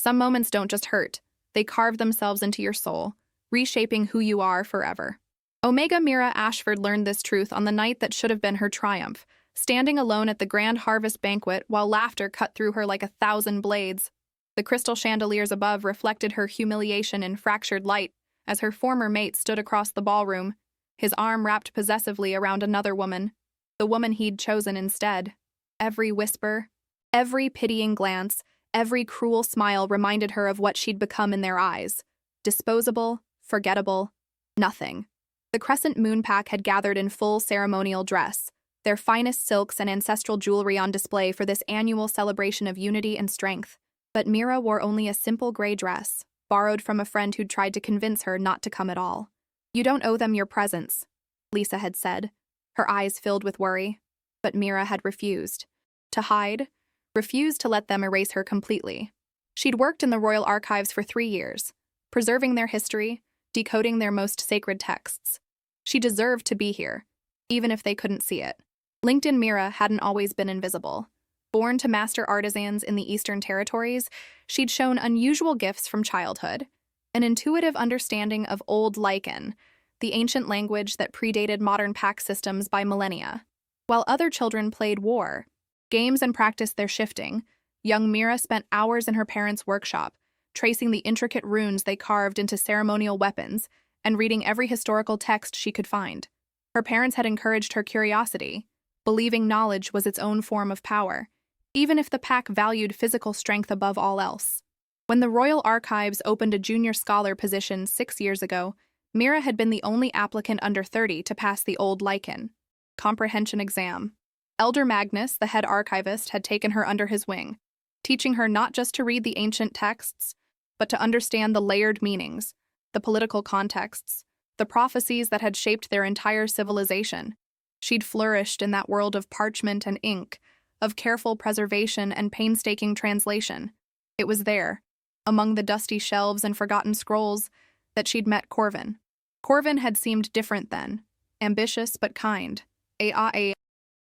Some moments don't just hurt, they carve themselves into your soul, reshaping who you are forever. Omega Mira Ashford learned this truth on the night that should have been her triumph, standing alone at the grand harvest banquet while laughter cut through her like 1,000 blades. The crystal chandeliers above reflected her humiliation in fractured light as her former mate stood across the ballroom, his arm wrapped possessively around another woman, the woman he'd chosen instead. Every whisper, every pitying glance, every cruel smile reminded her of what she'd become in their eyes. Disposable, forgettable, nothing. The Crescent Moon Pack had gathered in full ceremonial dress, their finest silks and ancestral jewelry on display for this annual celebration of unity and strength. But Mira wore only a simple gray dress, borrowed from a friend who'd tried to convince her not to come at all. "You don't owe them your presence," Lisa had said, her eyes filled with worry. But Mira had refused to hide, refused to let them erase her completely. She'd worked in the Royal Archives for 3 years, preserving their history, decoding their most sacred texts. She deserved to be here, even if they couldn't see it. LinkedIn Mira hadn't always been invisible. Born to master artisans in the Eastern Territories, she'd shown unusual gifts from childhood, an intuitive understanding of Old Lycan, the ancient language that predated modern pack systems by millennia. While other children played war, games and practiced their shifting, young Mira spent hours in her parents' workshop, tracing the intricate runes they carved into ceremonial weapons and reading every historical text she could find. Her parents had encouraged her curiosity, believing knowledge was its own form of power, even if the pack valued physical strength above all else. When the Royal Archives opened a junior scholar position 6 years ago, Mira had been the only applicant under 30 to pass the Old Lycan comprehension exam. Elder Magnus, the head archivist, had taken her under his wing, teaching her not just to read the ancient texts, but to understand the layered meanings, the political contexts, the prophecies that had shaped their entire civilization. She'd flourished in that world of parchment and ink, of careful preservation and painstaking translation. It was there, among the dusty shelves and forgotten scrolls, that she'd met Corvin. Corvin had seemed different then, ambitious but kind, a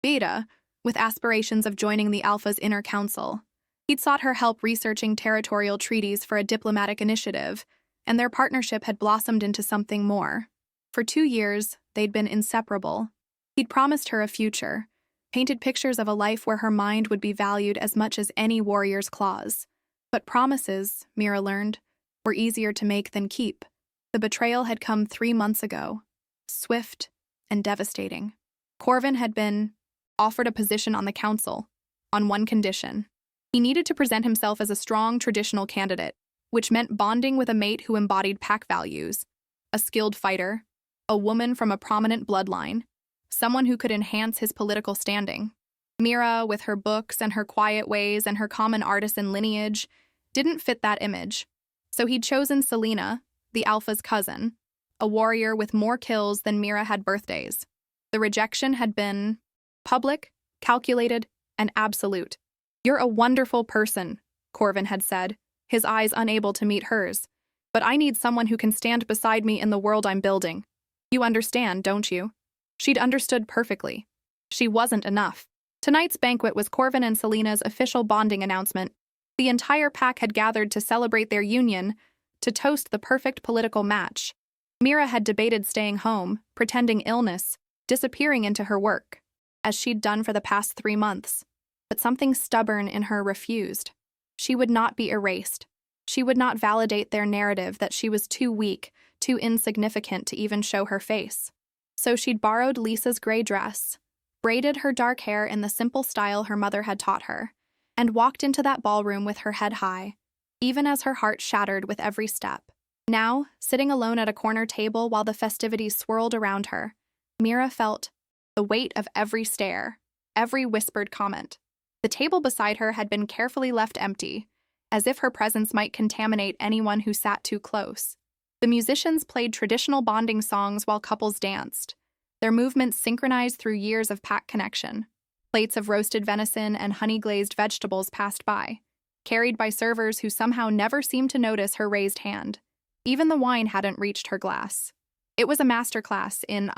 beta, with aspirations of joining the Alpha's inner council. He'd sought her help researching territorial treaties for a diplomatic initiative, and their partnership had blossomed into something more. For 2 years, they'd been inseparable. He'd promised her a future, painted pictures of a life where her mind would be valued as much as any warrior's claws. But promises, Mira learned, were easier to make than keep. The betrayal had come 3 months ago, swift and devastating. Corvin had been offered a position on the council, on one condition. He needed to present himself as a strong traditional candidate, which meant bonding with a mate who embodied pack values, a skilled fighter, a woman from a prominent bloodline, someone who could enhance his political standing. Mira, with her books and her quiet ways and her common artisan lineage, didn't fit that image. So he'd chosen Selena, the Alpha's cousin, a warrior with more kills than Mira had birthdays. The rejection had been public, calculated, and absolute. "You're a wonderful person," Corvin had said, his eyes unable to meet hers. "But I need someone who can stand beside me in the world I'm building. You understand, don't you?" She'd understood perfectly. She wasn't enough. Tonight's banquet was Corvin and Selena's official bonding announcement. The entire pack had gathered to celebrate their union, to toast the perfect political match. Mira had debated staying home, pretending illness, disappearing into her work, as she'd done for the past 3 months. But something stubborn in her refused. She would not be erased. She would not validate their narrative that she was too weak, too insignificant to even show her face. So she'd borrowed Lisa's gray dress, braided her dark hair in the simple style her mother had taught her, and walked into that ballroom with her head high, even as her heart shattered with every step. Now, sitting alone at a corner table while the festivities swirled around her, Mira felt the weight of every stare, every whispered comment. The table beside her had been carefully left empty, as if her presence might contaminate anyone who sat too close. The musicians played traditional bonding songs while couples danced, their movements synchronized through years of pack connection. Plates of roasted venison and honey-glazed vegetables passed by, carried by servers who somehow never seemed to notice her raised hand. Even the wine hadn't reached her glass. It was a masterclass in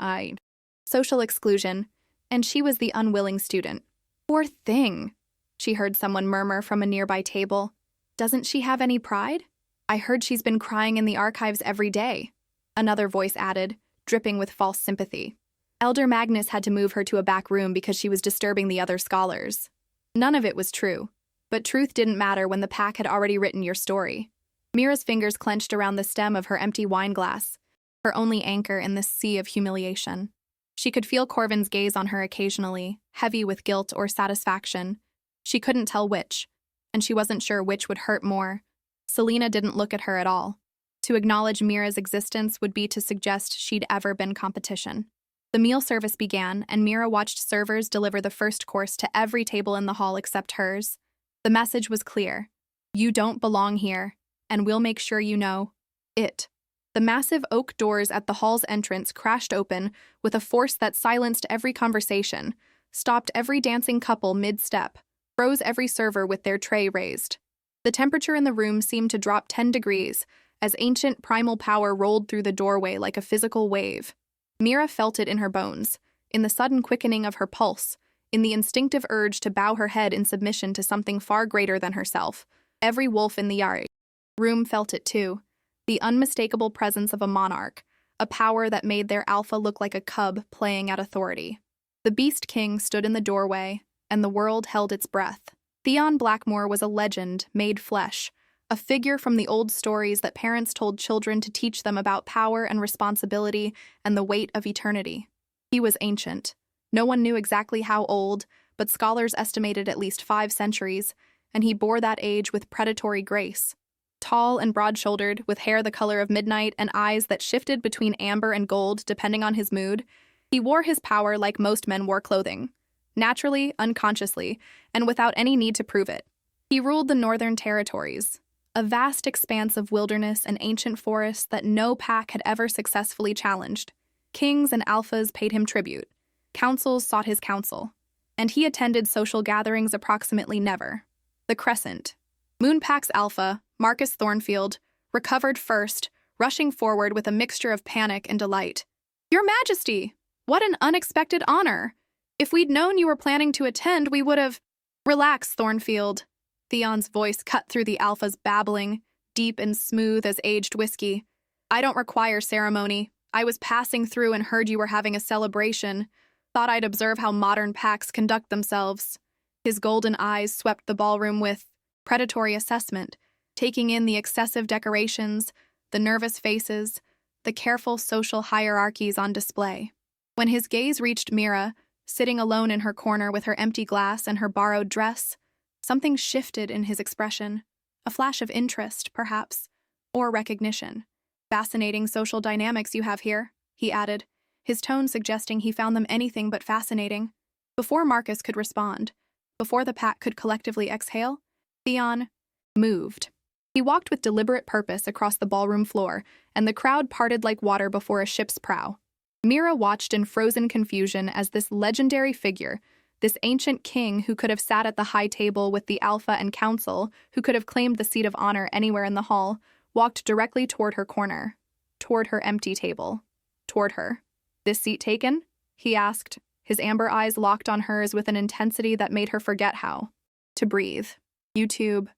social exclusion, and she was the unwilling student. "Poor thing," she heard someone murmur from a nearby table. Doesn't she have any pride? I heard she's been crying in the archives every day, another voice added, dripping with false sympathy. Elder Magnus had to move her to a back room because she was disturbing the other scholars. None of it was true, but truth didn't matter when the pack had already written your story. Mira's fingers clenched around the stem of her empty wine glass, her only anchor in this sea of humiliation. She could feel Corvin's gaze on her occasionally, heavy with guilt or satisfaction. She couldn't tell which, and she wasn't sure which would hurt more. Selena didn't look at her at all. To acknowledge Mira's existence would be to suggest she'd ever been competition. The meal service began, and Mira watched servers deliver the first course to every table in the hall except hers. The message was clear. You don't belong here, and we'll make sure you know it. The massive oak doors at the hall's entrance crashed open with a force that silenced every conversation, stopped every dancing couple mid-step, froze every server with their tray raised. The temperature in the room seemed to drop 10 degrees as ancient primal power rolled through the doorway like a physical wave. Mira felt it in her bones, in the sudden quickening of her pulse, in the instinctive urge to bow her head in submission to something far greater than herself. Every wolf in the yard room felt it too, the unmistakable presence of a monarch, a power that made their alpha look like a cub playing at authority. The Beast King stood in the doorway, and the world held its breath. Theon Blackmore was a legend made flesh, a figure from the old stories that parents told children to teach them about power and responsibility and the weight of eternity. He was ancient. No one knew exactly how old, but scholars estimated at least 5 centuries, and he bore that age with predatory grace. Tall and broad-shouldered, with hair the color of midnight and eyes that shifted between amber and gold depending on his mood, he wore his power like most men wore clothing, naturally, unconsciously, and without any need to prove it. He ruled the Northern Territories, a vast expanse of wilderness and ancient forests that no pack had ever successfully challenged. Kings and alphas paid him tribute. Councils sought his counsel. And he attended social gatherings approximately never. The Crescent. Moonpack's alpha, Marcus Thornfield, recovered first, rushing forward with a mixture of panic and delight. Your Majesty! What an unexpected honor! If we'd known you were planning to attend, we would have— Relax, Thornfield. Theon's voice cut through the alpha's babbling, deep and smooth as aged whiskey. I don't require ceremony. I was passing through and heard you were having a celebration. Thought I'd observe how modern packs conduct themselves. His golden eyes swept the ballroom with predatory assessment, taking in the excessive decorations, the nervous faces, the careful social hierarchies on display. When his gaze reached Mira, sitting alone in her corner with her empty glass and her borrowed dress, something shifted in his expression, a flash of interest, perhaps, or recognition. Fascinating social dynamics you have here, he added, his tone suggesting he found them anything but fascinating. Before Marcus could respond, before the pack could collectively exhale, Theon moved. He walked with deliberate purpose across the ballroom floor, and the crowd parted like water before a ship's prow. Mira watched in frozen confusion as this legendary figure, this ancient king who could have sat at the high table with the Alpha and Council, who could have claimed the seat of honor anywhere in the hall, walked directly toward her corner, toward her empty table, toward her. This seat taken? He asked, his amber eyes locked on hers with an intensity that made her forget how to breathe. YouTube,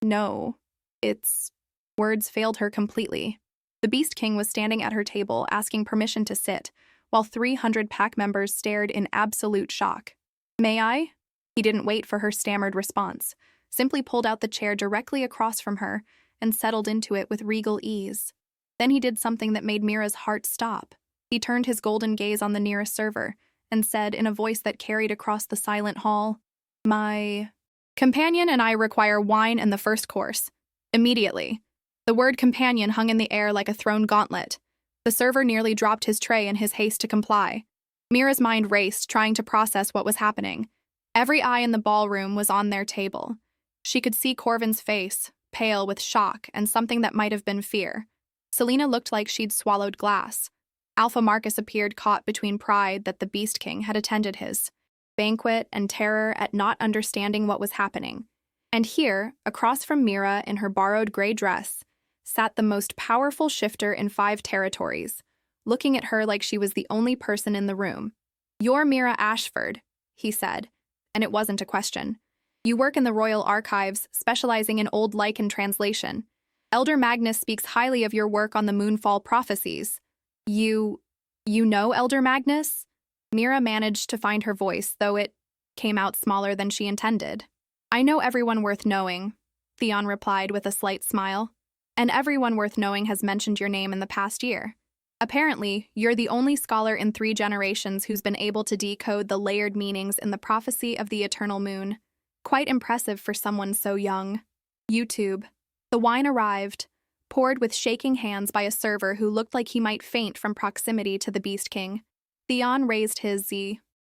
no, it's— Words failed her completely. The Beast King was standing at her table asking permission to sit, while 300 pack members stared in absolute shock. May I? He didn't wait for her stammered response, simply pulled out the chair directly across from her and settled into it with regal ease. Then he did something that made Mira's heart stop. He turned his golden gaze on the nearest server and said in a voice that carried across the silent hall, My companion and I require wine and the first course. Immediately. The word companion hung in the air like a thrown gauntlet. The server nearly dropped his tray in his haste to comply. Mira's mind raced, trying to process what was happening. Every eye in the ballroom was on their table. She could see Corvin's face, pale with shock and something that might have been fear. Selena looked like she'd swallowed glass. Alpha Marcus appeared caught between pride that the Beast King had attended his banquet and terror at not understanding what was happening. And here, across from Mira in her borrowed gray dress, sat the most powerful shifter in 5 territories, looking at her like she was the only person in the room. You're Mira Ashford, he said, and it wasn't a question. You work in the Royal Archives, specializing in Old Lycan translation. Elder Magnus speaks highly of your work on the Moonfall prophecies. You know Elder Magnus? Mira managed to find her voice, though it came out smaller than she intended. I know everyone worth knowing, Theon replied with a slight smile. And everyone worth knowing has mentioned your name in the past year. Apparently, you're the only scholar in 3 generations who's been able to decode the layered meanings in the prophecy of the eternal moon. Quite impressive for someone so young. YouTube. The wine arrived, poured with shaking hands by a server who looked like he might faint from proximity to the Beast King. Theon raised his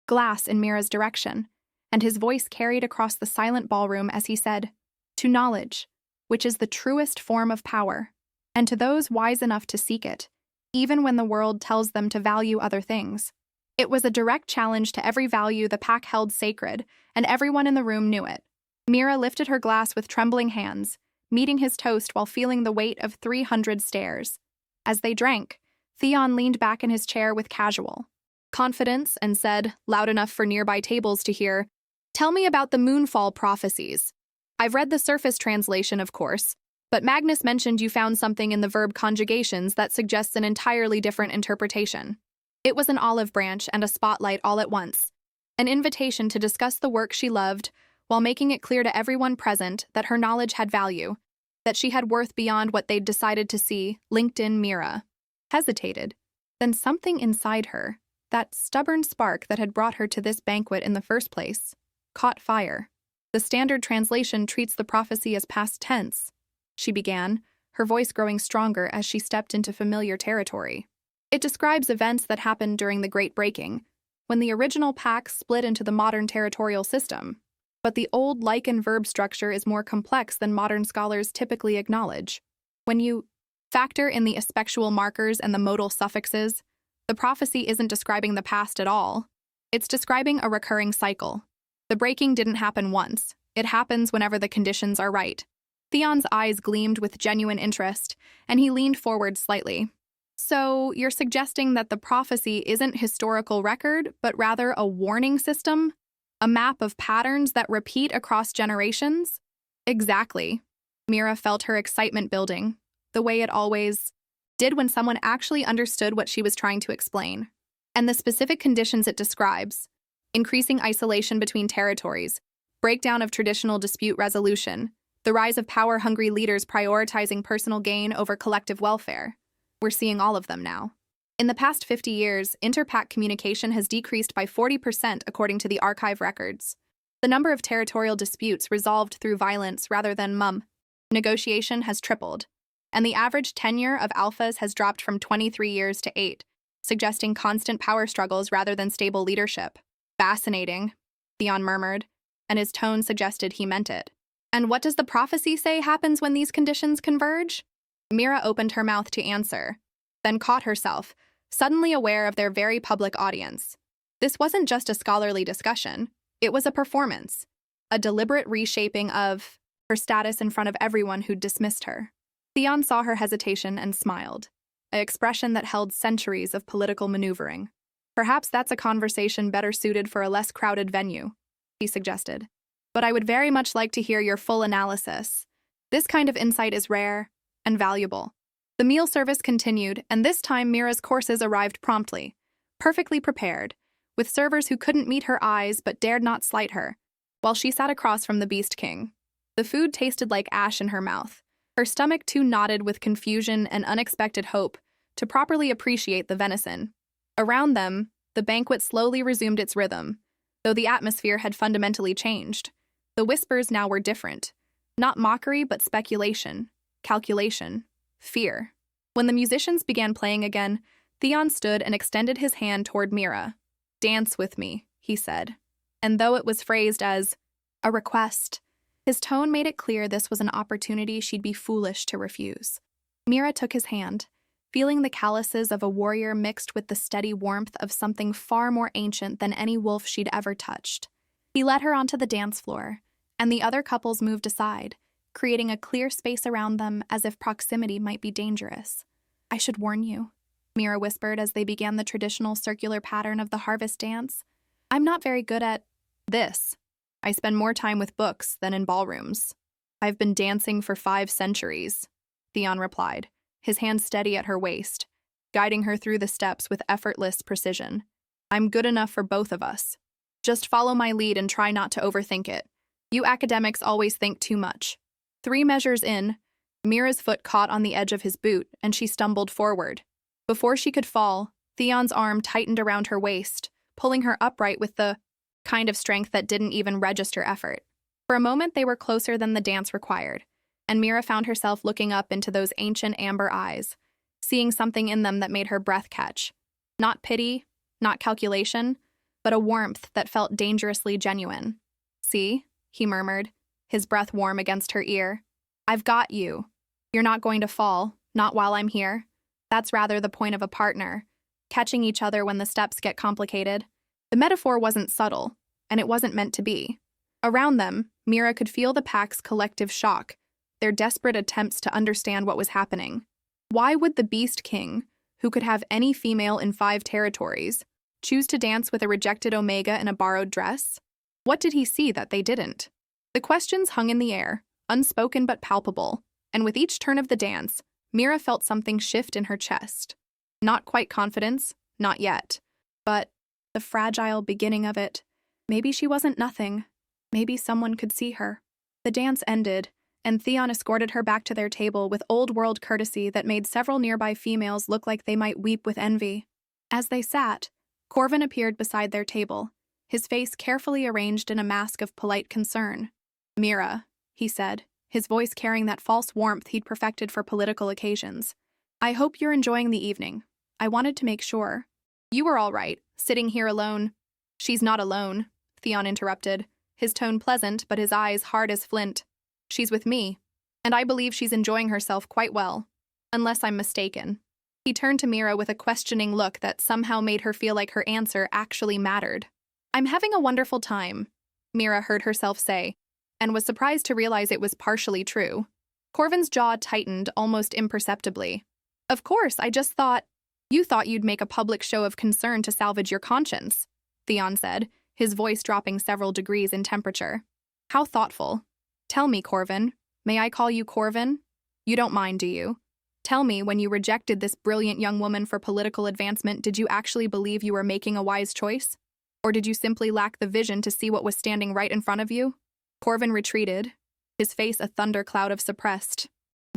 glass in Mira's direction, and his voice carried across the silent ballroom as he said, "To knowledge, which is the truest form of power, and to those wise enough to seek it, even when the world tells them to value other things." It was a direct challenge to every value the pack held sacred, and everyone in the room knew it. Mira lifted her glass with trembling hands, meeting his toast while feeling the weight of 300 stares. As they drank, Theon leaned back in his chair with casual confidence and said, loud enough for nearby tables to hear, "Tell me about the Moonfall prophecies. I've read the surface translation, of course, but Magnus mentioned you found something in the verb conjugations that suggests an entirely different interpretation." It was an olive branch and a spotlight all at once, an invitation to discuss the work she loved while making it clear to everyone present that her knowledge had value, that she had worth beyond what they'd decided to see. LinkedIn Mira hesitated. Then something inside her, that stubborn spark that had brought her to this banquet in the first place, caught fire. The standard translation treats the prophecy as past tense, she began, her voice growing stronger as she stepped into familiar territory. It describes events that happened during the Great Breaking, when the original pack split into the modern territorial system. But the old Lycan verb structure is more complex than modern scholars typically acknowledge. When you factor in the aspectual markers and the modal suffixes, the prophecy isn't describing the past at all. It's describing a recurring cycle. The breaking didn't happen once. It happens whenever the conditions are right. Theon's eyes gleamed with genuine interest, and he leaned forward slightly. So, you're suggesting that the prophecy isn't historical record, but rather a warning system? A map of patterns that repeat across generations? Exactly. Mira felt her excitement building, the way it always did when someone actually understood what she was trying to explain. And the specific conditions it describes: increasing isolation between territories, breakdown of traditional dispute resolution, the rise of power-hungry leaders prioritizing personal gain over collective welfare. We're seeing all of them now. In the past 50 years, interpack communication has decreased by 40% according to the archive records. The number of territorial disputes resolved through violence rather than negotiation has tripled, and the average tenure of alphas has dropped from 23 years to 8, suggesting constant power struggles rather than stable leadership. Fascinating, Theon murmured, and his tone suggested he meant it. And what does the prophecy say happens when these conditions converge? Mira opened her mouth to answer, then caught herself, suddenly aware of their very public audience. This wasn't just a scholarly discussion, it was a performance, a deliberate reshaping of her status in front of everyone who'd dismissed her. Theon saw her hesitation and smiled, an expression that held centuries of political maneuvering. Perhaps that's a conversation better suited for a less crowded venue, he suggested. But I would very much like to hear your full analysis. This kind of insight is rare and valuable. The meal service continued, and this time Mira's courses arrived promptly, perfectly prepared, with servers who couldn't meet her eyes but dared not slight her, while she sat across from the Beast King. The food tasted like ash in her mouth, her stomach too knotted with confusion and unexpected hope to properly appreciate the venison. Around them, the banquet slowly resumed its rhythm, though the atmosphere had fundamentally changed. The whispers now were different, not mockery but speculation, calculation, fear. When the musicians began playing again, Theon stood and extended his hand toward Mira. "Dance with me," he said. And though it was phrased as a request, his tone made it clear this was an opportunity she'd be foolish to refuse. Mira took his hand, feeling the calluses of a warrior mixed with the steady warmth of something far more ancient than any wolf she'd ever touched. He led her onto the dance floor, and the other couples moved aside, creating a clear space around them as if proximity might be dangerous. "I should warn you," Mira whispered as they began the traditional circular pattern of the harvest dance. "I'm not very good at this." I spend more time with books than in ballrooms. I've been dancing for 5 centuries, Theon replied, his hand steady at her waist, guiding her through the steps with effortless precision. I'm good enough for both of us. Just follow my lead and try not to overthink it. You academics always think too much. 3 measures in, Mira's foot caught on the edge of his boot, and she stumbled forward. Before she could fall, Theon's arm tightened around her waist, pulling her upright with the kind of strength that didn't even register effort. For a moment, they were closer than the dance required, and Mira found herself looking up into those ancient amber eyes, seeing something in them that made her breath catch. Not pity, not calculation, but a warmth that felt dangerously genuine. See, he murmured, his breath warm against her ear. I've got you. You're not going to fall, not while I'm here. That's rather the point of a partner, catching each other when the steps get complicated. The metaphor wasn't subtle, and it wasn't meant to be. Around them, Mira could feel the pack's collective shock, their desperate attempts to understand what was happening. Why would the Beast King, who could have any female in 5 territories, choose to dance with a rejected Omega in a borrowed dress? What did he see that they didn't? The questions hung in the air, unspoken but palpable, and with each turn of the dance, Mira felt something shift in her chest. Not quite confidence, not yet, but the fragile beginning of it. Maybe she wasn't nothing. Maybe someone could see her. The dance ended, and Theon escorted her back to their table with old-world courtesy that made several nearby females look like they might weep with envy. As they sat, Corvin appeared beside their table, his face carefully arranged in a mask of polite concern. Mira, he said, his voice carrying that false warmth he'd perfected for political occasions. I hope you're enjoying the evening. I wanted to make sure. You were all right, sitting here alone. She's not alone, Theon interrupted, his tone pleasant but his eyes hard as flint. She's with me, and I believe she's enjoying herself quite well, unless I'm mistaken. He turned to Mira with a questioning look that somehow made her feel like her answer actually mattered. I'm having a wonderful time, Mira heard herself say, and was surprised to realize it was partially true. Corvin's jaw tightened almost imperceptibly. Of course, I just thought... You thought you'd make a public show of concern to salvage your conscience, Theon said, his voice dropping several degrees in temperature. How thoughtful. Tell me, Corvin. May I call you Corvin? You don't mind, do you? Tell me, when you rejected this brilliant young woman for political advancement, did you actually believe you were making a wise choice? Or did you simply lack the vision to see what was standing right in front of you? Corvin retreated, his face a thundercloud of suppressed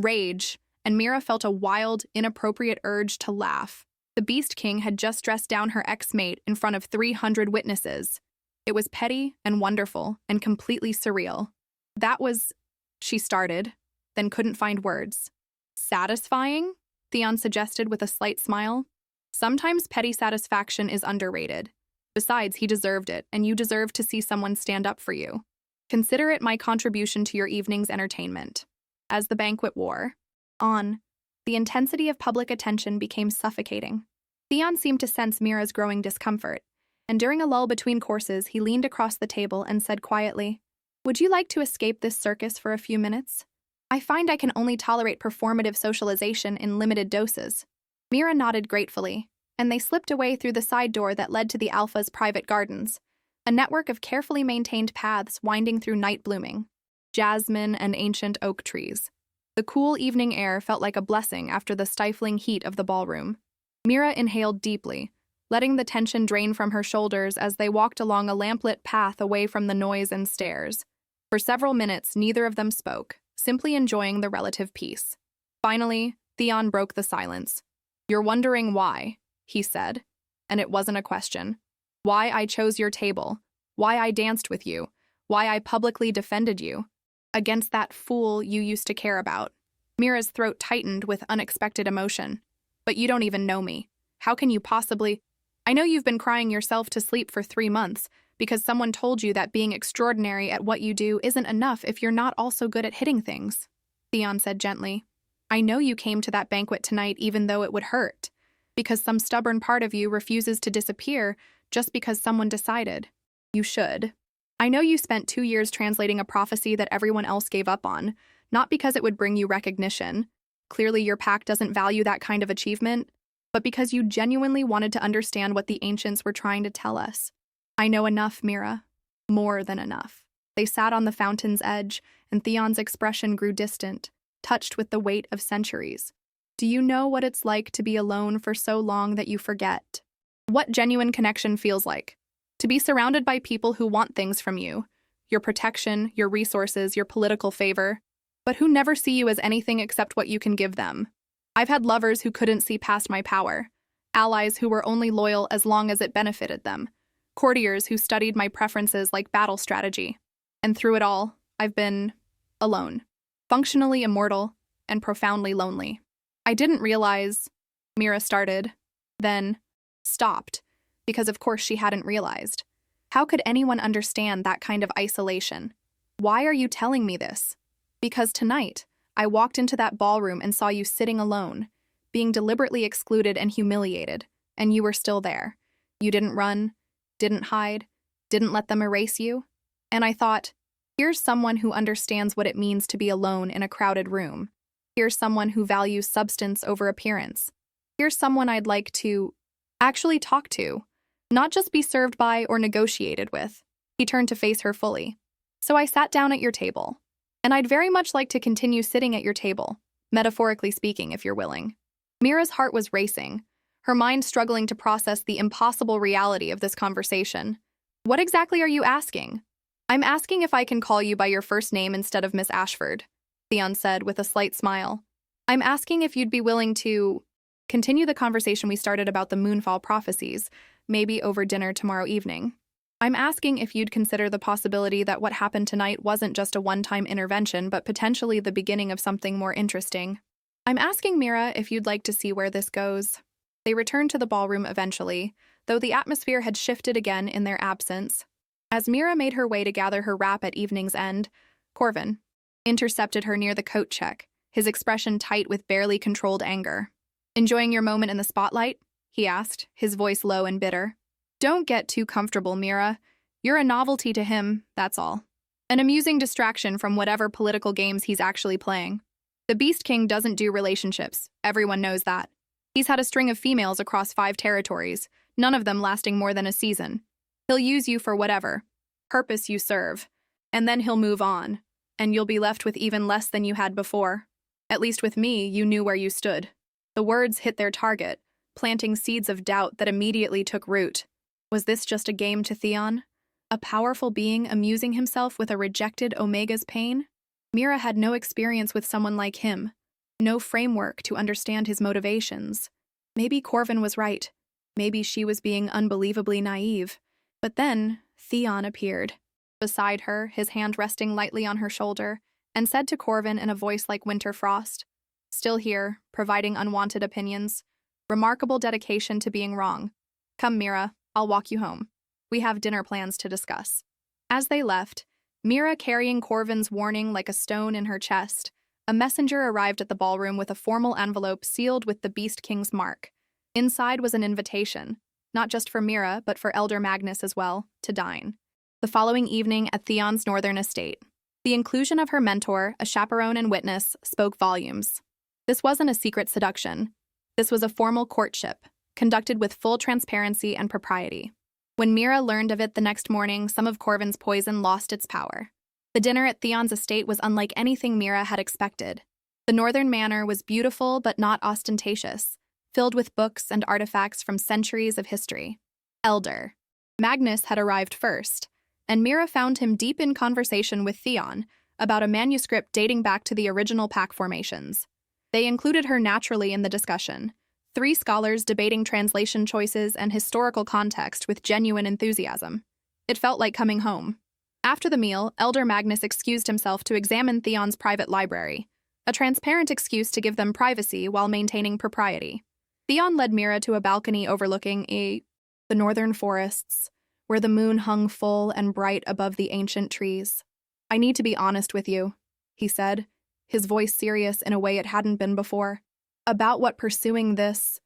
rage, and Mira felt a wild, inappropriate urge to laugh. The Beast King had just dressed down her ex-mate in front of 300 witnesses. It was petty and wonderful and completely surreal. That was... She started, then couldn't find words. Satisfying? Theon suggested with a slight smile. Sometimes petty satisfaction is underrated. Besides, he deserved it, and you deserve to see someone stand up for you. Consider it my contribution to your evening's entertainment. As the banquet wore on, the intensity of public attention became suffocating. Theon seemed to sense Mira's growing discomfort, and during a lull between courses, he leaned across the table and said quietly, Would you like to escape this circus for a few minutes? I find I can only tolerate performative socialization in limited doses. Mira nodded gratefully, and they slipped away through the side door that led to the Alpha's private gardens, a network of carefully maintained paths winding through night blooming, jasmine and ancient oak trees. The cool evening air felt like a blessing after the stifling heat of the ballroom. Mira inhaled deeply, letting the tension drain from her shoulders as they walked along a lamplit path away from the noise and stares. For several minutes, neither of them spoke, simply enjoying the relative peace. Finally, Theon broke the silence. You're wondering why, he said, and it wasn't a question. Why I chose your table, why I danced with you, why I publicly defended you. Against that fool you used to care about. Mira's throat tightened with unexpected emotion. But you don't even know me. How can you possibly... I know you've been crying yourself to sleep for 3 months because someone told you that being extraordinary at what you do isn't enough if you're not also good at hitting things, Theon said gently. I know you came to that banquet tonight even though it would hurt, because some stubborn part of you refuses to disappear just because someone decided. You should. I know you spent 2 years translating a prophecy that everyone else gave up on, not because it would bring you recognition. Clearly your pack doesn't value that kind of achievement, but because you genuinely wanted to understand what the ancients were trying to tell us. I know enough, Mira. More than enough. They sat on the fountain's edge, and Theon's expression grew distant, touched with the weight of centuries. Do you know what it's like to be alone for so long that you forget what genuine connection feels like? To be surrounded by people who want things from you, your protection, your resources, your political favor, but who never see you as anything except what you can give them. I've had lovers who couldn't see past my power, allies who were only loyal as long as it benefited them, courtiers who studied my preferences like battle strategy. And through it all, I've been alone, functionally immortal, and profoundly lonely. I didn't realize, Mira started, then stopped, because of course she hadn't realized. How could anyone understand that kind of isolation? Why are you telling me this? Because tonight, I walked into that ballroom and saw you sitting alone, being deliberately excluded and humiliated, and you were still there. You didn't run, didn't hide, didn't let them erase you. And I thought, here's someone who understands what it means to be alone in a crowded room. Here's someone who values substance over appearance. Here's someone I'd like to actually talk to, not just be served by or negotiated with. He turned to face her fully. So I sat down at your table. And I'd very much like to continue sitting at your table, metaphorically speaking, if you're willing. Mira's heart was racing, her mind struggling to process the impossible reality of this conversation. What exactly are you asking? I'm asking if I can call you by your first name instead of Miss Ashford, Theon said with a slight smile. I'm asking if you'd be willing to continue the conversation we started about the Moonfall prophecies, maybe over dinner tomorrow evening. I'm asking if you'd consider the possibility that what happened tonight wasn't just a one-time intervention, but potentially the beginning of something more interesting. I'm asking Mira if you'd like to see where this goes. They returned to the ballroom eventually, though the atmosphere had shifted again in their absence. As Mira made her way to gather her wrap at evening's end, Corvin intercepted her near the coat check, his expression tight with barely controlled anger. Enjoying your moment in the spotlight? He asked, his voice low and bitter. Don't get too comfortable, Mira. You're a novelty to him, that's all. An amusing distraction from whatever political games he's actually playing. The Beast King doesn't do relationships, everyone knows that. He's had a string of females across 5 territories, none of them lasting more than a season. He'll use you for whatever purpose you serve, and then he'll move on, and you'll be left with even less than you had before. At least with me, you knew where you stood. The words hit their target, planting seeds of doubt that immediately took root. Was this just a game to Theon? A powerful being amusing himself with a rejected Omega's pain? Mira had no experience with someone like him, no framework to understand his motivations. Maybe Corvin was right. Maybe she was being unbelievably naive. But then, Theon appeared, beside her, his hand resting lightly on her shoulder, and said to Corvin in a voice like winter frost, "Still here, providing unwanted opinions. Remarkable dedication to being wrong. Come, Mira, I'll walk you home. We have dinner plans to discuss." As they left, Mira carrying Corvin's warning like a stone in her chest, a messenger arrived at the ballroom with a formal envelope sealed with the Beast King's mark. Inside was an invitation, not just for Mira, but for Elder Magnus as well, to dine. The following evening at Theon's northern estate, the inclusion of her mentor, a chaperone and witness, spoke volumes. This wasn't a secret seduction. This was a formal courtship, conducted with full transparency and propriety. When Mira learned of it the next morning, some of Corvin's poison lost its power. The dinner at Theon's estate was unlike anything Mira had expected. The northern manor was beautiful but not ostentatious, filled with books and artifacts from centuries of history. Elder Magnus had arrived first, and Mira found him deep in conversation with Theon about a manuscript dating back to the original pack formations. They included her naturally in the discussion, 3 scholars debating translation choices and historical context with genuine enthusiasm. It felt like coming home. After the meal, Elder Magnus excused himself to examine Theon's private library, a transparent excuse to give them privacy while maintaining propriety. Theon led Mira to a balcony overlooking the northern forests, where the moon hung full and bright above the ancient trees. "I need to be honest with you," he said, his voice serious in a way it hadn't been before, about what pursuing us,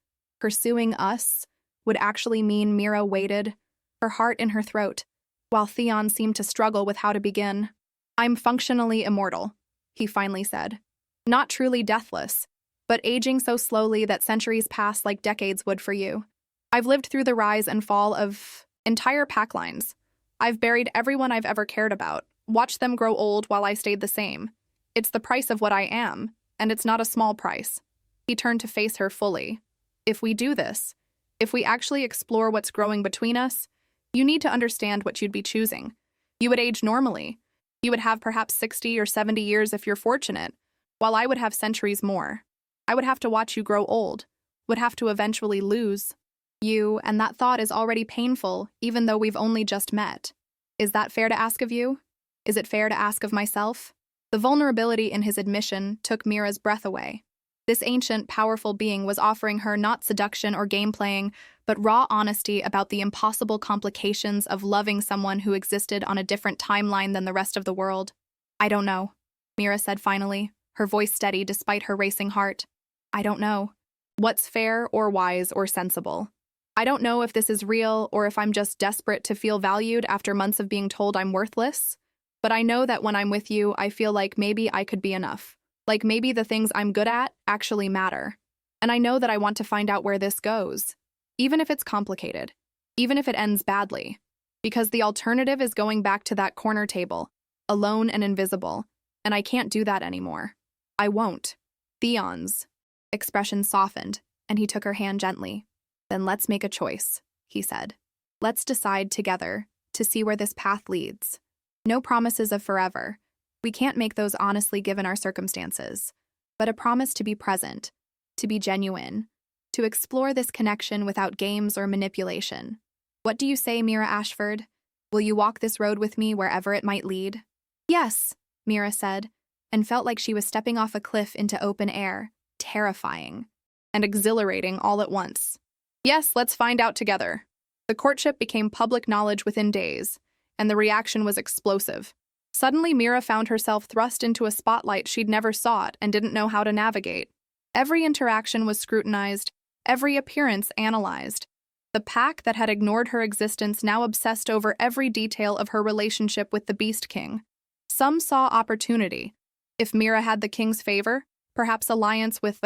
would actually mean. Mira waited, her heart in her throat, while Theon seemed to struggle with how to begin. "I'm functionally immortal," he finally said. "Not truly deathless, but aging so slowly that centuries pass like decades would for you. I've lived through the rise and fall of entire pack lines. I've buried everyone I've ever cared about, Watch them grow old while I stayed the same. It's the price of what I am, and it's not a small price. He turned to face her fully. If we do this, if we actually explore what's growing between us, you need to understand what you'd be choosing. You would age normally. You would have perhaps 60 or 70 years if you're fortunate, while I would have centuries more. I would have to watch you grow old, would have to eventually lose you, and that thought is already painful, even though we've only just met. Is that fair to ask of you? Is it fair to ask of myself? The vulnerability in his admission took Mira's breath away. This ancient, powerful being was offering her not seduction or game-playing, but raw honesty about the impossible complications of loving someone who existed on a different timeline than the rest of the world. I don't know, Mira said finally, her voice steady despite her racing heart. I don't know. What's fair or wise or sensible? I don't know if this is real or if I'm just desperate to feel valued after months of being told I'm worthless. But I know that when I'm with you, I feel like maybe I could be enough. Like maybe the things I'm good at actually matter. And I know that I want to find out where this goes. Even if it's complicated. Even if it ends badly. Because the alternative is going back to that corner table, alone and invisible. And I can't do that anymore. I won't. Theon's expression softened, and he took her hand gently. Then let's make a choice, he said. Let's decide together to see where this path leads. No promises of forever. We can't make those honestly given our circumstances. But a promise to be present, to be genuine, to explore this connection without games or manipulation. What do you say, Mira Ashford? Will you walk this road with me wherever it might lead? Yes, Mira said, and felt like she was stepping off a cliff into open air, terrifying and exhilarating all at once. Yes, let's find out together. The courtship became public knowledge within days, and the reaction was explosive. Suddenly, Mira found herself thrust into a spotlight she'd never sought and didn't know how to navigate. Every interaction was scrutinized, every appearance analyzed. The pack that had ignored her existence now obsessed over every detail of her relationship with the Beast King. Some saw opportunity. If Mira had the king's favor, perhaps alliance with,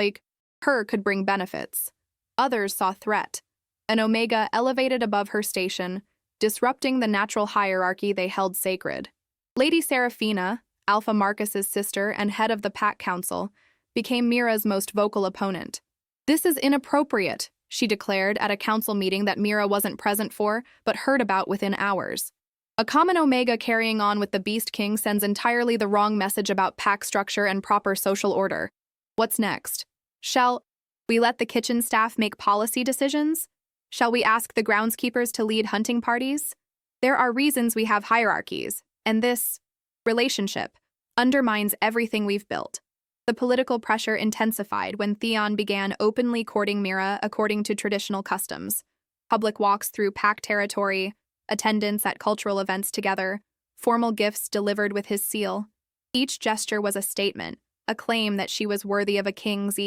her could bring benefits. Others saw threat. An Omega elevated above her station, disrupting the natural hierarchy they held sacred. Lady Seraphina, Alpha Marcus's sister and head of the Pack Council, became Mira's most vocal opponent. This is inappropriate, she declared at a council meeting that Mira wasn't present for, but heard about within hours. A common Omega carrying on with the Beast King sends entirely the wrong message about pack structure and proper social order. What's next? Shall we let the kitchen staff make policy decisions? Shall we ask the groundskeepers to lead hunting parties? There are reasons we have hierarchies, and this relationship undermines everything we've built. The political pressure intensified when Theon began openly courting Mira according to traditional customs. Public walks through pack territory, attendance at cultural events together, formal gifts delivered with his seal. Each gesture was a statement, a claim that she was worthy of a king's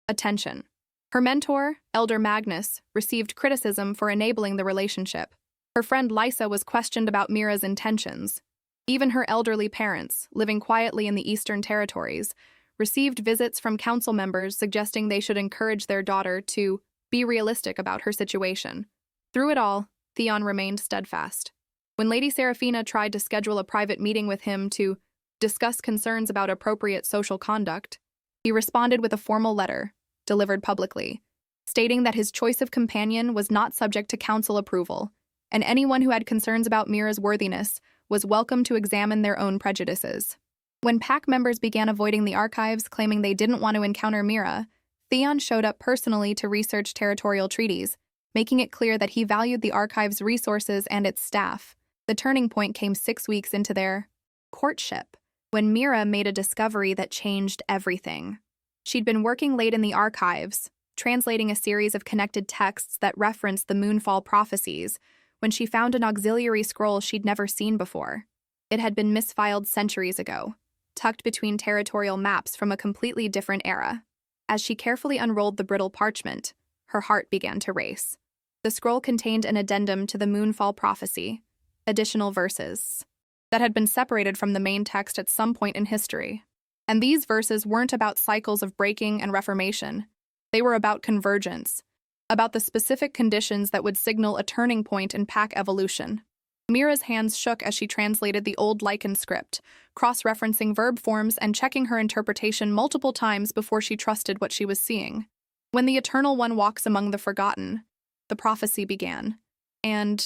attention. Her mentor, Elder Magnus, received criticism for enabling the relationship. Her friend Lysa was questioned about Mira's intentions. Even her elderly parents, living quietly in the Eastern Territories, received visits from council members suggesting they should encourage their daughter to be realistic about her situation. Through it all, Theon remained steadfast. When Lady Seraphina tried to schedule a private meeting with him to discuss concerns about appropriate social conduct, he responded with a formal letter, delivered publicly, stating that his choice of companion was not subject to council approval, and anyone who had concerns about Mira's worthiness was welcome to examine their own prejudices. When pack members began avoiding the archives, claiming they didn't want to encounter Mira, Theon showed up personally to research territorial treaties, making it clear that he valued the archive's resources and its staff. The turning point came 6 weeks into their courtship, when Mira made a discovery that changed everything. She'd been working late in the archives, translating a series of connected texts that referenced the Moonfall prophecies, when she found an auxiliary scroll she'd never seen before. It had been misfiled centuries ago, tucked between territorial maps from a completely different era. As she carefully unrolled the brittle parchment, her heart began to race. The scroll contained an addendum to the Moonfall prophecy, additional verses that had been separated from the main text at some point in history. And these verses weren't about cycles of breaking and reformation. They were about convergence, about the specific conditions that would signal a turning point in pack evolution. Mira's hands shook as she translated the old Lycan script, cross-referencing verb forms and checking her interpretation multiple times before she trusted what she was seeing. When the Eternal One walks among the forgotten, the prophecy began. And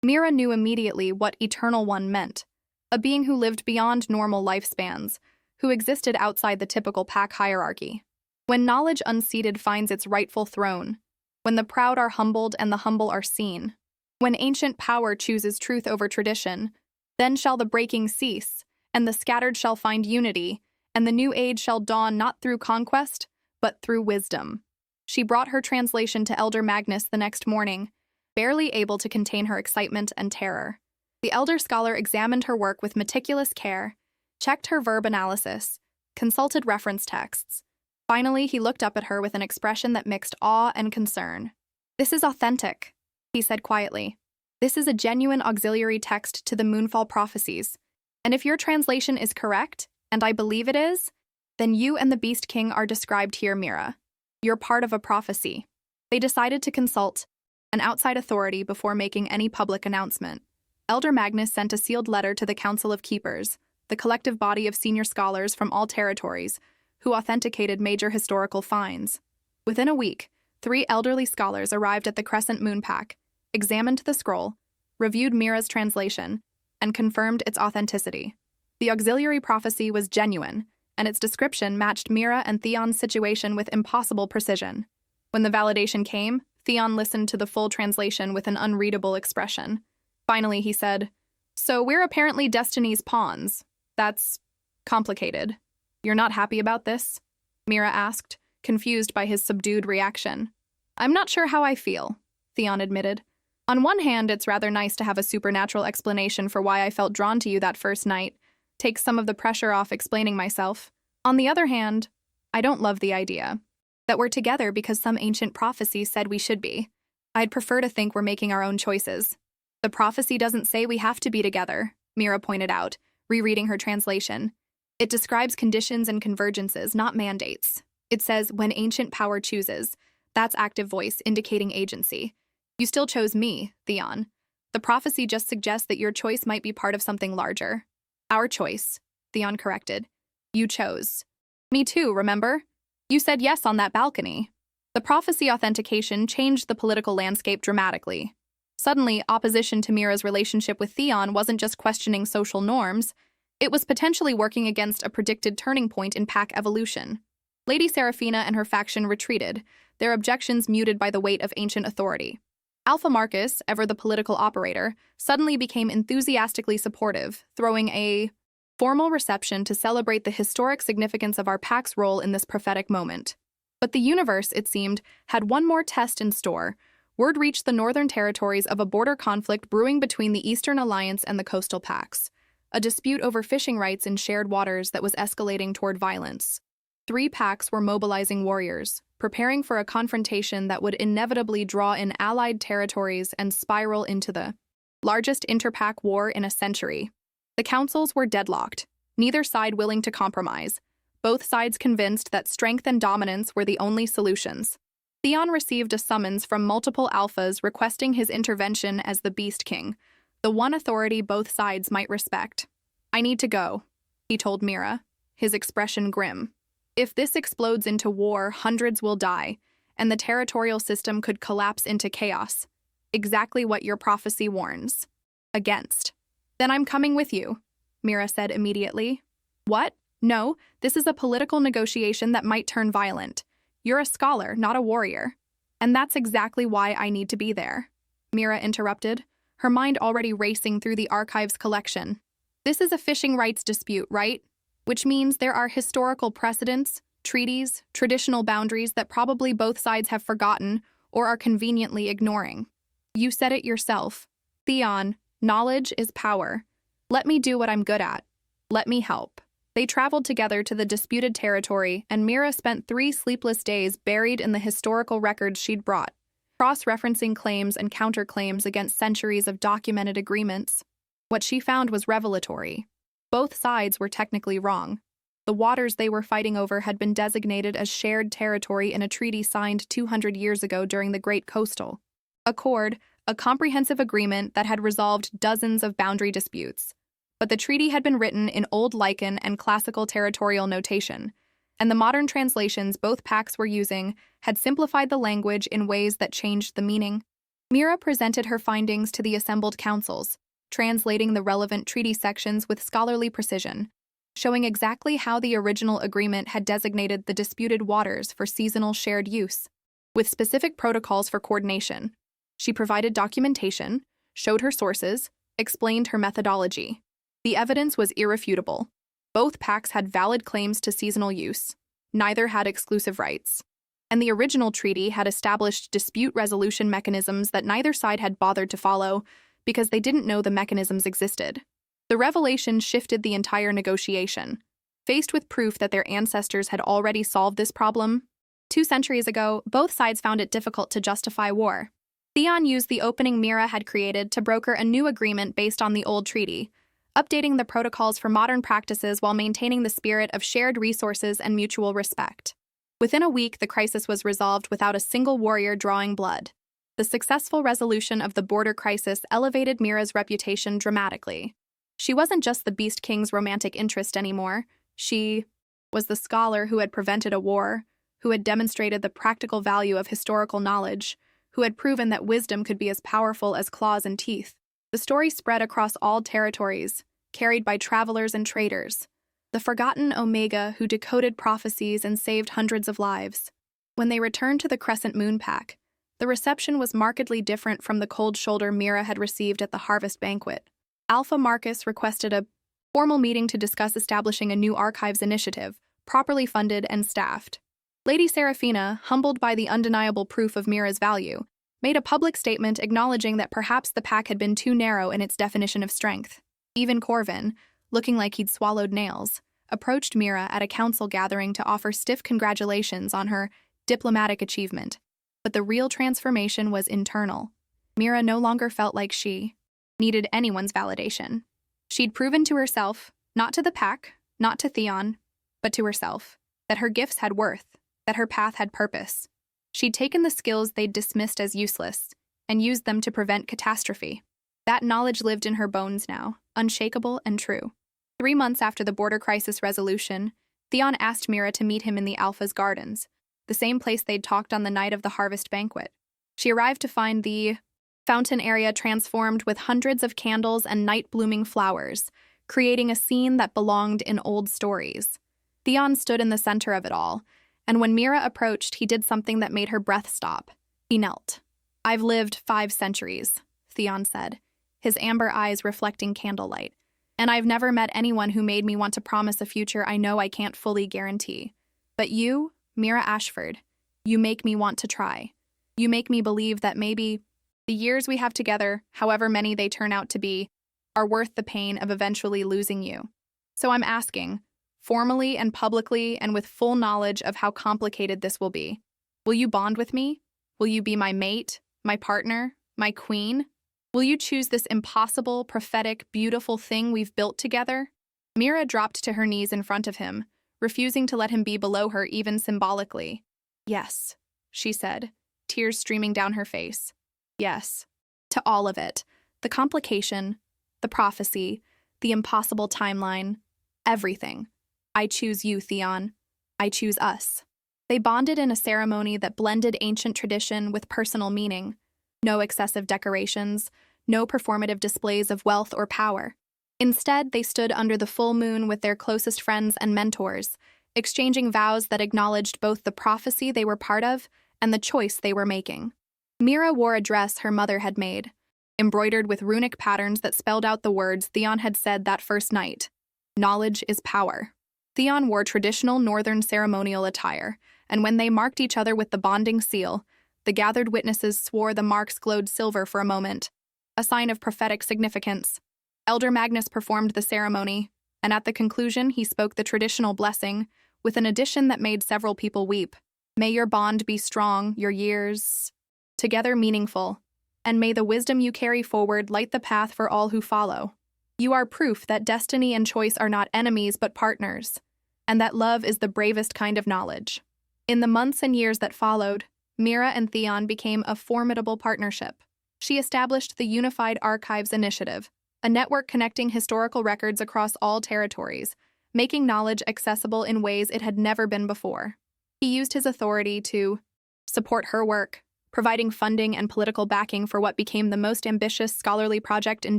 Mira knew immediately what Eternal One meant, a being who lived beyond normal lifespans, who existed outside the typical pack hierarchy. When knowledge unseated finds its rightful throne, when the proud are humbled and the humble are seen, when ancient power chooses truth over tradition, then shall the breaking cease, and the scattered shall find unity, and the new age shall dawn not through conquest, but through wisdom. She brought her translation to Elder Magnus the next morning, barely able to contain her excitement and terror. The elder scholar examined her work with meticulous care, checked her verb analysis, consulted reference texts. Finally, he looked up at her with an expression that mixed awe and concern. "This is authentic," he said quietly. "This is a genuine auxiliary text to the Moonfall prophecies. And if your translation is correct, and I believe it is, then you and the Beast King are described here, Mira. You're part of a prophecy." They decided to consult an outside authority before making any public announcement. Elder Magnus sent a sealed letter to the Council of Keepers, the collective body of senior scholars from all territories, who authenticated major historical finds. Within a week, 3 elderly scholars arrived at the Crescent Moon Pack, examined the scroll, reviewed Mira's translation, and confirmed its authenticity. The auxiliary prophecy was genuine, and its description matched Mira and Theon's situation with impossible precision. When the validation came, Theon listened to the full translation with an unreadable expression. Finally, he said, "So we're apparently Destiny's pawns. That's complicated. You're not happy about this?" Mira asked, confused by his subdued reaction. "I'm not sure how I feel," Theon admitted. "On one hand, it's rather nice to have a supernatural explanation for why I felt drawn to you that first night. Takes some of the pressure off explaining myself. On the other hand, I don't love the idea that we're together because some ancient prophecy said we should be. I'd prefer to think we're making our own choices." "The prophecy doesn't say we have to be together," Mira pointed out, rereading her translation. "It describes conditions and convergences, not mandates. It says, when ancient power chooses. That's active voice, indicating agency. You still chose me, Theon. The prophecy just suggests that your choice might be part of something larger." "Our choice," Theon corrected. "You chose." "Me too, remember? You said yes on that balcony." The prophecy authentication changed the political landscape dramatically. Suddenly, opposition to Mira's relationship with Theon wasn't just questioning social norms, it was potentially working against a predicted turning point in pack evolution. Lady Seraphina and her faction retreated, their objections muted by the weight of ancient authority. Alpha Marcus, ever the political operator, suddenly became enthusiastically supportive, throwing a formal reception to celebrate the historic significance of our pack's role in this prophetic moment. But the universe, it seemed, had one more test in store. Word reached the northern territories of a border conflict brewing between the Eastern Alliance and the coastal packs, a dispute over fishing rights in shared waters that was escalating toward violence. 3 packs were mobilizing warriors, preparing for a confrontation that would inevitably draw in allied territories and spiral into the largest interpack war in a century. The councils were deadlocked, neither side willing to compromise, both sides convinced that strength and dominance were the only solutions. Theon received a summons from multiple alphas requesting his intervention as the Beast King, the one authority both sides might respect. "I need to go," he told Mira, his expression grim. "If this explodes into war, hundreds will die, and the territorial system could collapse into chaos. Exactly what your prophecy warns against." "Then I'm coming with you," Mira said immediately. "What? No, this is a political negotiation that might turn violent. You're a scholar, not a warrior. And that's exactly why I need to be there," Mira interrupted, her mind already racing through the archives collection. "This is a fishing rights dispute, right? Which means there are historical precedents, treaties, traditional boundaries that probably both sides have forgotten or are conveniently ignoring. You said it yourself. Theon, knowledge is power. Let me do what I'm good at. Let me help." They traveled together to the disputed territory, and Mira spent 3 sleepless days buried in the historical records she'd brought, cross-referencing claims and counterclaims against centuries of documented agreements. What she found was revelatory. Both sides were technically wrong. The waters they were fighting over had been designated as shared territory in a treaty signed 200 years ago during the Great Coastal Accord, a comprehensive agreement that had resolved dozens of boundary disputes. But the treaty had been written in Old Lycan and classical territorial notation, and the modern translations both pacts were using had simplified the language in ways that changed the meaning. Mira presented her findings to the assembled councils, translating the relevant treaty sections with scholarly precision, showing exactly how the original agreement had designated the disputed waters for seasonal shared use, with specific protocols for coordination. She provided documentation, showed her sources, explained her methodology. The evidence was irrefutable. Both pacts had valid claims to seasonal use. Neither had exclusive rights. And the original treaty had established dispute resolution mechanisms that neither side had bothered to follow because they didn't know the mechanisms existed. The revelation shifted the entire negotiation. Faced with proof that their ancestors had already solved this problem, 2 centuries ago, both sides found it difficult to justify war. Theon used the opening Mira had created to broker a new agreement based on the old treaty, updating the protocols for modern practices while maintaining the spirit of shared resources and mutual respect. Within a week, the crisis was resolved without a single warrior drawing blood. The successful resolution of the border crisis elevated Mira's reputation dramatically. She wasn't just the Beast King's romantic interest anymore. She was the scholar who had prevented a war, who had demonstrated the practical value of historical knowledge, who had proven that wisdom could be as powerful as claws and teeth. The story spread across all territories, carried by travelers and traders. The forgotten Omega who decoded prophecies and saved hundreds of lives. When they returned to the Crescent Moon Pack, the reception was markedly different from the cold shoulder Mira had received at the harvest banquet. Alpha Marcus requested a formal meeting to discuss establishing a new archives initiative, properly funded and staffed. Lady Seraphina, humbled by the undeniable proof of Mira's value, made a public statement acknowledging that perhaps the pack had been too narrow in its definition of strength. Even Corvin, looking like he'd swallowed nails, approached Mira at a council gathering to offer stiff congratulations on her diplomatic achievement. But the real transformation was internal. Mira no longer felt like she needed anyone's validation. She'd proven to herself, not to the pack, not to Theon, but to herself, that her gifts had worth, that her path had purpose. She'd taken the skills they'd dismissed as useless and used them to prevent catastrophe. That knowledge lived in her bones now, unshakable and true. 3 months after the border crisis resolution, Theon asked Mira to meet him in the Alpha's gardens, the same place they'd talked on the night of the harvest banquet. She arrived to find the fountain area transformed with hundreds of candles and night-blooming flowers, creating a scene that belonged in old stories. Theon stood in the center of it all, and when Mira approached, he did something that made her breath stop. He knelt. "I've lived 5 centuries, Theon said, his amber eyes reflecting candlelight. "And I've never met anyone who made me want to promise a future I know I can't fully guarantee. But you, Mira Ashford, you make me want to try. You make me believe that maybe the years we have together, however many they turn out to be, are worth the pain of eventually losing you. So I'm asking, formally and publicly and with full knowledge of how complicated this will be, will you bond with me? Will you be my mate, my partner, my queen? Will you choose this impossible, prophetic, beautiful thing we've built together?" Mira dropped to her knees in front of him, refusing to let him be below her even symbolically. "Yes," she said, tears streaming down her face. "Yes, to all of it. The complication, the prophecy, the impossible timeline, everything. I choose you, Theon. I choose us." They bonded in a ceremony that blended ancient tradition with personal meaning. No excessive decorations, no performative displays of wealth or power. Instead, they stood under the full moon with their closest friends and mentors, exchanging vows that acknowledged both the prophecy they were part of and the choice they were making. Mira wore a dress her mother had made, embroidered with runic patterns that spelled out the words Theon had said that first night. "Knowledge is power." Theon wore traditional northern ceremonial attire, and when they marked each other with the bonding seal, the gathered witnesses swore the marks glowed silver for a moment, a sign of prophetic significance. Elder Magnus performed the ceremony, and at the conclusion he spoke the traditional blessing, with an addition that made several people weep. "May your bond be strong, your years together meaningful, and may the wisdom you carry forward light the path for all who follow. You are proof that destiny and choice are not enemies but partners, and that love is the bravest kind of knowledge." In the months and years that followed, Mira and Theon became a formidable partnership. She established the Unified Archives Initiative, a network connecting historical records across all territories, making knowledge accessible in ways it had never been before. He used his authority to support her work, providing funding and political backing for what became the most ambitious scholarly project in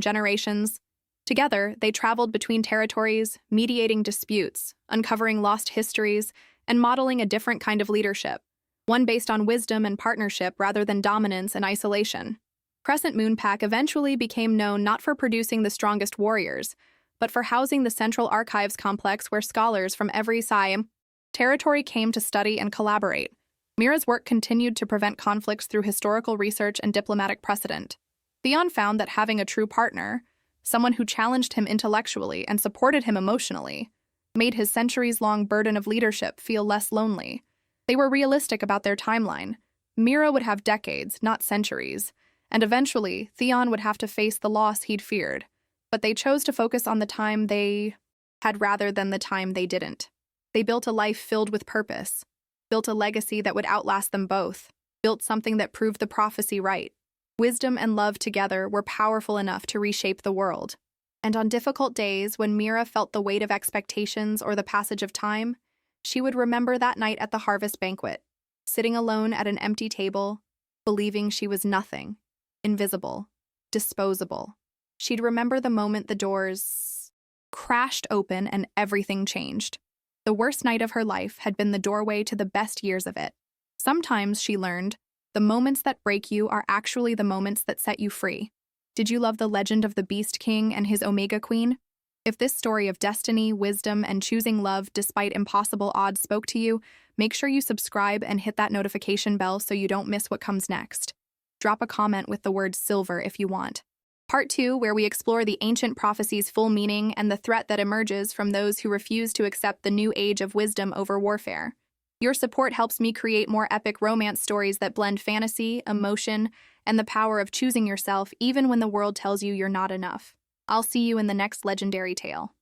generations. Together, they traveled between territories, mediating disputes, uncovering lost histories, and modeling a different kind of leadership, one based on wisdom and partnership rather than dominance and isolation. Crescent Moon Pack eventually became known not for producing the strongest warriors, but for housing the central archives complex where scholars from every territory came to study and collaborate. Mira's work continued to prevent conflicts through historical research and diplomatic precedent. Theon found that having a true partner, someone who challenged him intellectually and supported him emotionally, made his centuries-long burden of leadership feel less lonely. They were realistic about their timeline. Mira would have decades, not centuries, and eventually Theon would have to face the loss he'd feared. But they chose to focus on the time they had rather than the time they didn't. They built a life filled with purpose, built a legacy that would outlast them both, built something that proved the prophecy right. Wisdom and love together were powerful enough to reshape the world. And on difficult days, when Mira felt the weight of expectations or the passage of time, she would remember that night at the harvest banquet, sitting alone at an empty table, believing she was nothing, invisible, disposable. She'd remember the moment the doors crashed open and everything changed. The worst night of her life had been the doorway to the best years of it. Sometimes, she learned, the moments that break you are actually the moments that set you free. Did you love the legend of the Beast King and his Omega Queen? If this story of destiny, wisdom, and choosing love despite impossible odds spoke to you, make sure you subscribe and hit that notification bell so you don't miss what comes next. Drop a comment with the word silver if you want. Part 2, where we explore the ancient prophecy's full meaning and the threat that emerges from those who refuse to accept the new age of wisdom over warfare. Your support helps me create more epic romance stories that blend fantasy, emotion, and the power of choosing yourself even when the world tells you you're not enough. I'll see you in the next legendary tale.